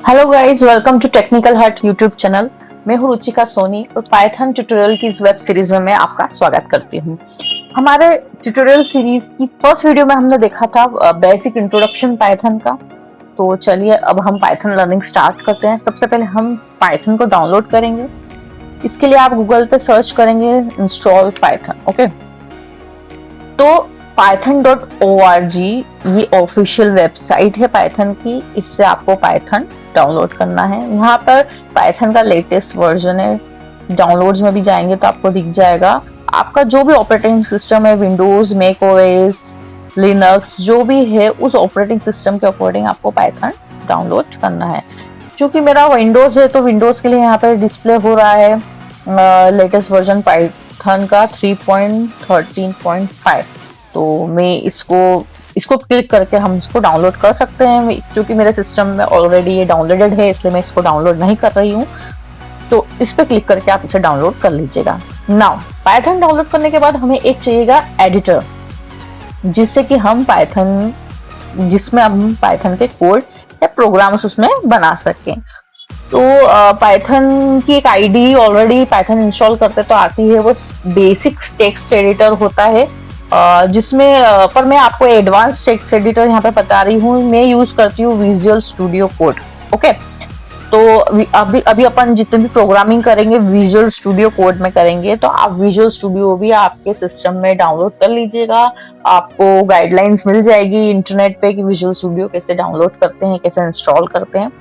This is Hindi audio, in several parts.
Hello guys, welcome to technical hut YouTube channel. मैं हूं रुचिका सोनी और पाइथन ट्यूटोरियल की इस वेब सीरीज में मैं आपका स्वागत करती हूं। हमारे ट्यूटोरियल सीरीज की फर्स्ट वीडियो में हमने देखा था बेसिक इंट्रोडक्शन पाइथन का। तो चलिए अब हम पाइथन लर्निंग स्टार्ट करते हैं। सबसे पहले हम पाइथन को डाउनलोड करेंगे। इसके लिए आप गूगल पे सर्च करेंगे इंस्टॉल पाइथन। ओके, तो python.org ये ऑफिशियल वेबसाइट है पाइथन की। इससे आपको पाइथन डाउनलोड करना है। यहाँ पर पाइथन का लेटेस्ट वर्जन है। डाउनलोड्स में भी जाएंगे तो आपको दिख जाएगा। आपका जो भी ऑपरेटिंग सिस्टम है, विंडोज, मैक ओएस, लिनक्स, जो भी है उस ऑपरेटिंग सिस्टम के अकॉर्डिंग आपको पाइथन डाउनलोड करना है। क्योंकि मेरा विंडोज है तो विंडोज के लिए यहाँ पे डिस्प्ले हो रहा है लेटेस्ट वर्जन पाइथन का 3.13.5। तो मैं इसको क्लिक करके हम इसको डाउनलोड कर सकते हैं। क्योंकि मेरे सिस्टम में ऑलरेडी ये डाउनलोडेड है इसलिए मैं इसको डाउनलोड नहीं कर रही हूँ। तो इस पे क्लिक करके आप इसे डाउनलोड कर लीजिएगा। नाउ पाइथन डाउनलोड करने के बाद हमें एक चाहिएगा एडिटर, जिससे कि जिसमें हम पाइथन के कोड या प्रोग्राम्स उसमें बना सकें। तो पाइथन की एक आईडी ऑलरेडी पाइथन इंस्टॉल करते तो आती है, वो बेसिक टेक्स्ट एडिटर होता है। जिसमें पर मैं आपको एडवांस टेक्स्ट एडिटर यहाँ पे बता रही हूँ। मैं यूज करती हूँ विजुअल स्टूडियो कोड। ओके, तो अभी अपन जितने भी प्रोग्रामिंग करेंगे विजुअल स्टूडियो कोड में करेंगे। तो आप विजुअल स्टूडियो भी आपके सिस्टम में डाउनलोड कर लीजिएगा। आपको गाइडलाइंस मिल जाएगी इंटरनेट पे कि विजुअल स्टूडियो कैसे डाउनलोड करते हैं, कैसे इंस्टॉल करते हैं।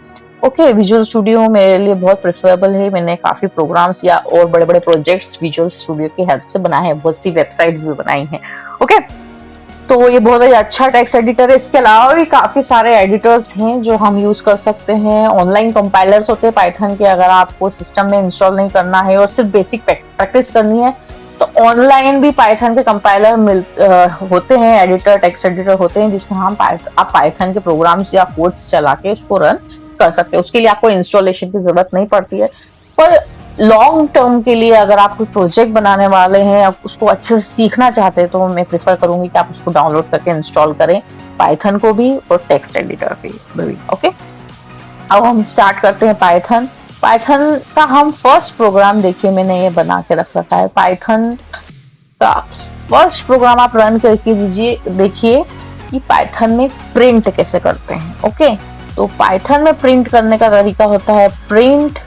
ओके, विजुअल स्टूडियो मेरे लिए बहुत प्रेफरेबल है। मैंने काफी प्रोग्राम्स या और बड़े बड़े प्रोजेक्ट्स विजुअल स्टूडियो की हेल्प से बनाए हैं। बहुत सी वेबसाइट्स भी बनाई हैं। ओके, तो ये बहुत ही अच्छा टेक्स्ट एडिटर है। इसके अलावा भी काफी सारे एडिटर्स हैं जो हम यूज कर सकते हैं। ऑनलाइन कंपाइलर्स होते हैं पाइथन के। अगर आपको सिस्टम में इंस्टॉल नहीं करना है और सिर्फ बेसिक प्रैक्टिस करनी है तो ऑनलाइन भी पाइथन के कंपाइलर होते हैं, एडिटर, टेक्स्ट एडिटर होते हैं, जिसमें आप पाइथन के प्रोग्राम्स या कोड्स चला के उसको रन कर सकते हैं। उसके लिए आपको इंस्टॉलेशन की जरूरत नहीं पड़ती है। पर लॉन्ग टर्म के लिए अगर आप कोई प्रोजेक्ट बनाने वाले हैं, आप उसको अच्छे से सीखना चाहते हैं, तो मैं प्रेफर करूंगी कि आप उसको डाउनलोड करके इंस्टॉल करें, पाइथन को भी और टेक्स्ट एडिटर भी। ओके, अब हम स्टार्ट करते हैं पाइथन। पाइथन का हम फर्स्ट प्रोग्राम देखिए, मैंने ये बना के रख रखा है। पाइथन का फर्स्ट प्रोग्राम आप रन करके देखिए कि पाइथन में प्रिंट कैसे करते हैं। ओके, तो पाइथन में प्रिंट करने का तरीका होता है प्रिंट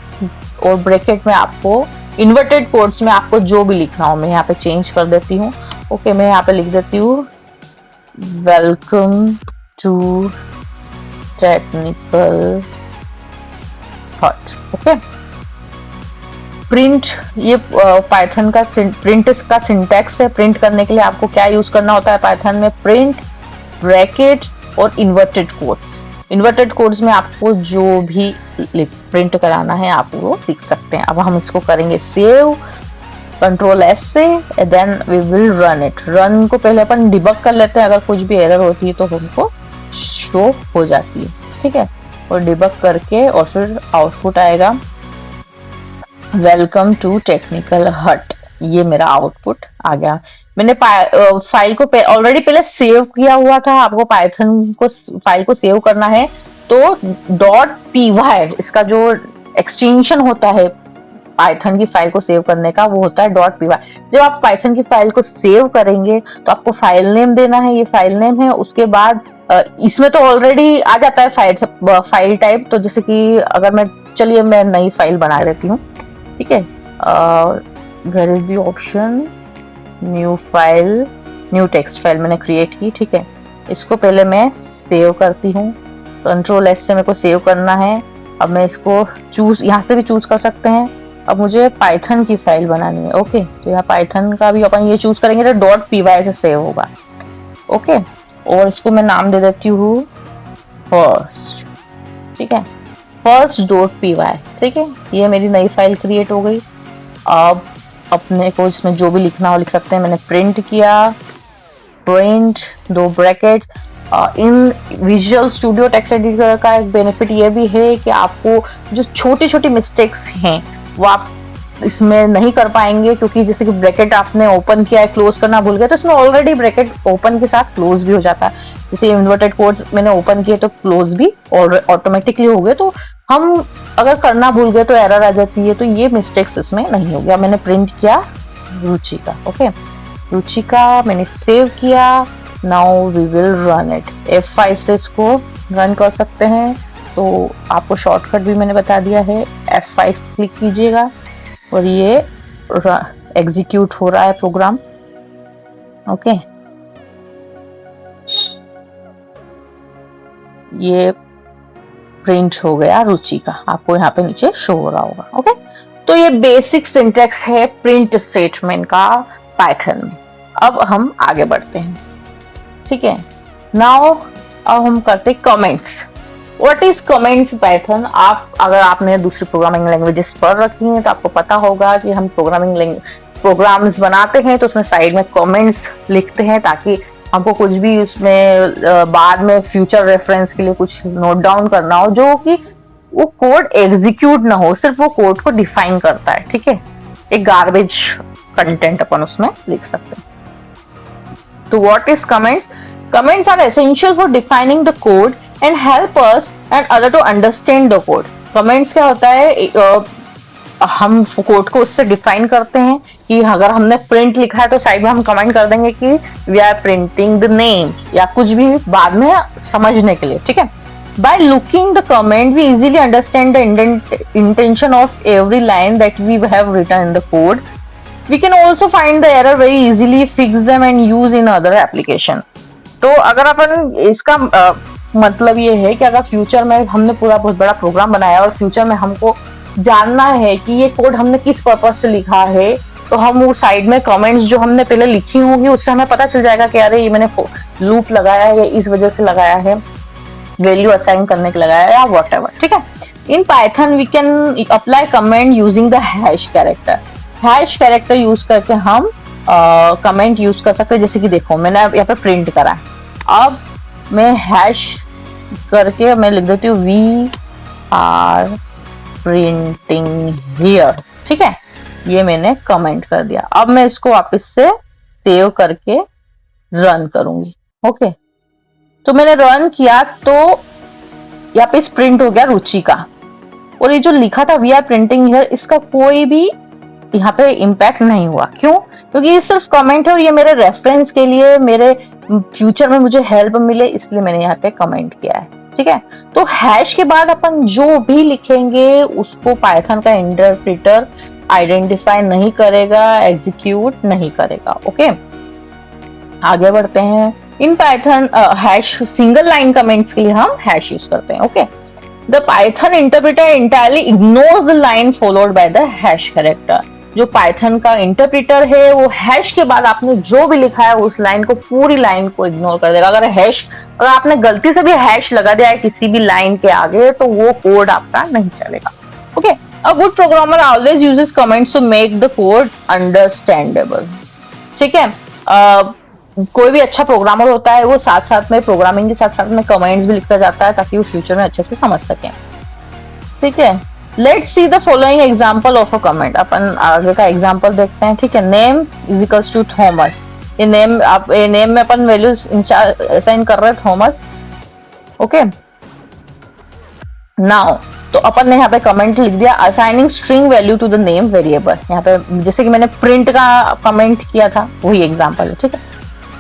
और ब्रैकेट में आपको इन्वर्टेड कोड्स में आपको जो भी लिखना हो, मैं यहाँ पे चेंज कर देती हूँ। ओके, मैं यहाँ पे लिख देती हूँ वेलकम टू टेक्निकल हट। ओके, प्रिंट ये पाइथन का प्रिंट का सिंटैक्स है। प्रिंट करने के लिए आपको क्या यूज करना होता है पाइथन में? प्रिंट, ब्रैकेट और इन्वर्टेड कोड्स। इन्वर्टेड कोड्स में आपको जो भी प्रिंट कराना है आप वो सीख सकते हैं। अब हम इसको करेंगे सेव, कंट्रोल एस से, then we will run it. Run को पहले अपन डिबग कर लेते हैं। अगर कुछ भी एरर होती है तो हमको शो हो जाती है, ठीक है। और डिबग करके और फिर आउटपुट आएगा वेलकम टू टेक्निकल हट। ये मेरा आउटपुट आ गया। मैंने फाइल को ऑलरेडी पहले सेव किया हुआ था। आपको पाइथन को फाइल को सेव करना है तो .py इसका जो एक्सटेंशन होता है पाइथन की फाइल को सेव करने का, वो होता है .py। जब आप पाइथन की फाइल को सेव करेंगे तो आपको फाइल नेम देना है। ये फाइल नेम है। उसके बाद इसमें तो ऑलरेडी आ जाता है फाइल टाइप। तो जैसे कि अगर मैं नई फाइल बना देती हूँ, ठीक है। Where is the option new file, new text file मैंने क्रिएट की, ठीक है। इसको पहले मैं सेव करती हूँ। कंट्रोल एस से मेरे को सेव करना है। अब मैं इसको यहाँ से भी चूज कर सकते हैं। अब मुझे पाइथन की फाइल बनानी है। ओके, तो यहाँ पाइथन का भी अपन ये चूज करेंगे तो .py से सेव होगा। ओके, और इसको मैं नाम दे देती हूँ फर्स्ट, ठीक है। first.py, ठीक है। ये मेरी नई फाइल क्रिएट हो गई। अब अपने को इसमें जो भी लिखना हो लिख सकते हैं। मैंने प्रिंट किया, प्रिंट, दो ब्रैकेट। इन विजुअल स्टूडियो टेक्स्ट एडिटर का एक बेनिफिट ये भी है कि आपको जो छोटी छोटी मिस्टेक्स हैं वो आप इसमें नहीं कर पाएंगे। क्योंकि जैसे कि ब्रैकेट आपने ओपन किया है, क्लोज करना भूल गए तो इसमें ऑलरेडी ब्रैकेट ओपन के साथ क्लोज भी हो जाता है। जैसे इन्वर्टेड कोड्स मैंने ओपन किए तो क्लोज भी ऑटोमेटिकली हो गए। तो हम अगर करना भूल गए तो एरर आ जाती है, तो ये मिस्टेक्स इसमें नहीं हो गया। मैंने प्रिंट किया रुचिका, ओके, रुचिका मैंने सेव किया। Now we will run it. F5 से इसको रन कर सकते हैं, तो आपको शॉर्टकट भी मैंने बता दिया है। F5 क्लिक कीजिएगा और ये एग्जीक्यूट हो रहा है प्रोग्राम, ओके। ये प्रिंट हो गया रुचि का, आपको यहाँ पे नीचे शो हो रहा होगा, ओके। तो ये बेसिक सिंटेक्स है प्रिंट स्टेटमेंट का पाइथन में। अब हम आगे बढ़ते हैं, ठीक है। नाउ अब हम करते हैं comments. What is comments Python? आप अगर आपने दूसरी प्रोग्रामिंग लैंग्वेजेस पढ़ रखी हैं तो आपको पता होगा कि हम प्रोग्राम्स बनाते हैं तो उसमें साइड में कमेंट्स लिखते हैं, ताकि हमको कुछ भी उसमें बाद में फ्यूचर रेफरेंस के लिए कुछ नोट डाउन करना हो, जो कि वो कोड एग्जीक्यूट ना हो, सिर्फ वो कोड को डिफाइन करता है, ठीक है। एक गार्बेज कंटेंट अपन उसमें लिख सकते हैं। तो what is comments? Comments are essential for defining the code and help us and other to understand the code. Comments क्या होता है, हम कोड को उससे डिफाइन करते हैं कि अगर हमने प्रिंट लिखा है तो साइड में हम कमेंट कर देंगे कि we are printing the name, या कुछ भी बाद में समझने के लिए, ठीक है। By looking the comment, we easily understand the intention of every line that we have written in the code. We can also find the error very easily, fix them and use in other application. तो अगर अपन इसका मतलब ये है कि अगर फ्यूचर में हमने पूरा बहुत बड़ा प्रोग्राम बनाया और फ्यूचर में हमको जानना है कि ये कोड हमने किस पर्पज से लिखा है, तो हम वो साइड में कमेंट्स जो हमने पहले लिखी होंगी उससे हमें पता चल जाएगा कि अरे ये मैंने लूप लगाया है, इस वजह से लगाया है, वैल्यू असाइन करने के लगाया या व्हाटएवर, ठीक है। In Python we can apply comment using the hash character. Hash character use करके हम कमेंट यूज कर सकते हैं। जैसे कि देखो मैंने यहाँ पे प्रिंट करा, अब मैं हैश करके मैं लिख देती हूँ वी आर प्रिंटिंग हियर, ठीक है। ये मैंने कमेंट कर दिया। अब मैं इसको वापस से सेव करके रन करूंगी, ओके। तो मैंने रन किया तो यहाँ पे प्रिंट हो गया रुचि का, और ये जो लिखा था वी आर प्रिंटिंग हियर, इसका कोई भी यहाँ पे इम्पैक्ट नहीं हुआ। क्यों? क्योंकि ये सिर्फ कमेंट है और ये मेरे रेफरेंस के लिए, मेरे फ्यूचर में मुझे हेल्प मिले, इसलिए मैंने यहाँ पे कमेंट किया है, ठीक है। तो हैश के बाद अपन जो भी लिखेंगे उसको पाइथन का इंटरप्रेटर आइडेंटिफाई नहीं करेगा, एग्जीक्यूट नहीं करेगा, ओके। आगे बढ़ते हैं। In Python hash single line comments के लिए हम हैश यूज करते हैं, okay. The Python interpreter entirely ignores the line followed by the hash character. जो पाइथन का इंटरप्रेटर है वो हैश के बाद आपने जो भी लिखा है उस लाइन को, पूरी लाइन को इग्नोर कर देगा। अगर आपने गलती से भी हैश लगा दिया है किसी भी लाइन के आगे तो वो कोड आपका नहीं चलेगा, okay. A good programmer always uses comments to make the code understandable, ठीक है। कोई भी अच्छा प्रोग्रामर होता है वो साथ साथ में प्रोग्रामिंग के साथ साथ में कमेंट्स भी लिखता जाता है ताकि वो फ्यूचर में अच्छे से समझ सके, ठीक है। Let's see the following example of a comment. अपन आगे का एग्जांपल देखते हैं, ठीक है। Name is equals to Thomas. ये नेम में अपन वैल्यूज असाइन कर रहे हैं थॉमस, ओके। नाउ तो अपन ने यहाँ पे कमेंट लिख दिया assigning string value to the name variable. यहाँ पे जैसे कि मैंने प्रिंट का कमेंट किया था वही एग्जांपल है, ठीक है।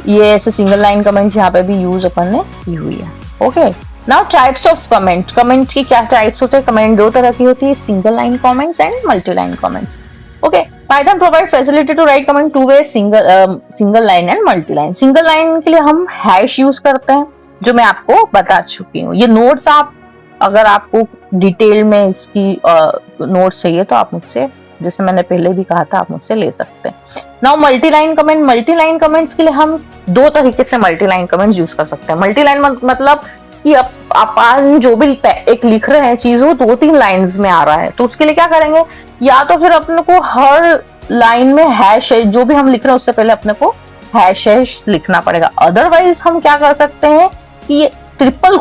ये ऐसे सिंगल लाइन कमेंट यहाँ पे भी यूज अपन ने की हुई है, okay. Now types of comment. Comment की क्या टाइप्स होते हैं? कमेंट दो तरह की होती है, single line comments and multi line comments, okay. Python provide facility to write comment two way, single line and multi line. Single line के लिए हम हैश यूज करते हैं, जो मैं आपको बता चुकी हूँ। ये नोट्स आप अगर आपको डिटेल में इसकी नोट्स चाहिए तो आप मुझसे, जैसे मैंने पहले भी कहा था, आप मुझसे ले सकते हैं। Now multi line comment. Multi line comments के लिए हम दो तरीके से मल्टी लाइन कमेंट्स यूज कर सकते हैं। मल्टी लाइन मतलब कि अपन जो भी एक लिख रहे हैं चीज वो 2-3 लाइंस में आ रहा है, तो उसके लिए क्या करेंगे, या तो फिर अपने को हर लाइन में हैश है, जो भी हम लिख रहे हैं उससे पहले अपने को हैश लिखना पड़ेगा। अदरवाइज हम क्या कर सकते हैं कि ये ट्रिपल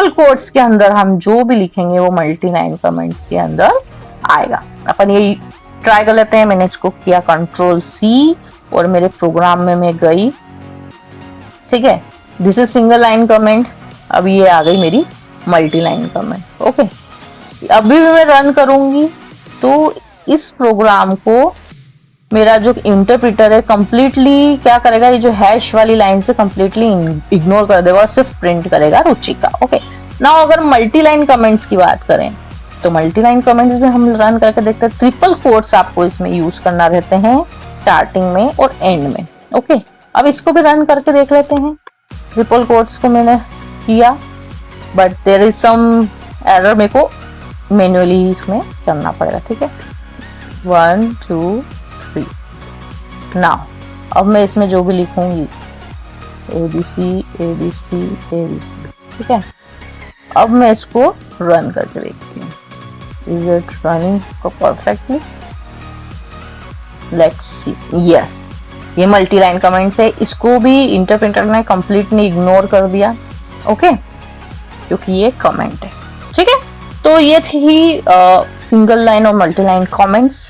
कोट्स के अंदर हम जो भी लिखेंगे वो मल्टी लाइन कमेंट के अंदर आएगा। अपन यही ट्राई कर लेते हैं। मैंने इसको किया Ctrl+C और मेरे प्रोग्राम में मैं गई, ठीक है। This is single line comment. अब ये आ गई मेरी मल्टी लाइन कमेंट। ओके, अभी भी मैं रन करूंगी तो इस प्रोग्राम को मेरा जो इंटरप्रेटर है कंप्लीटली क्या करेगा, ये जो हैश वाली लाइन से कंप्लीटली इग्नोर कर देगा और सिर्फ प्रिंट करेगा रुचिका। ओके, नाउ अगर मल्टी लाइन कमेंट्स की बात करें तो मल्टी लाइन कमेंट्स में हम रन करके देखते हैं। ट्रिपल कोट्स आपको इसमें यूज करना रहते हैं स्टार्टिंग में और एंड में। ओके, अब इसको भी रन करके देख लेते हैं। ट्रिपल कोट्स को मैंने किया but there is some error, मेरे को मैन्युअली इसमें करना पड़ेगा। ठीक है, 1 2 3। नाउ अब मैं इसमें जो भी लिखूंगी ABC ABC ABC, ठीक है। अब मैं इसको रन करके देखती हूँ, is it running perfectly, let's see. Yes, ये मल्टी लाइन कमेंट्स है, इसको भी इंटरप्रेटर ने कंप्लीटली इग्नोर कर दिया। ओके, क्योंकि ये कमेंट है। ठीक है, तो ये थी सिंगल लाइन और मल्टी लाइन कमेंट्स।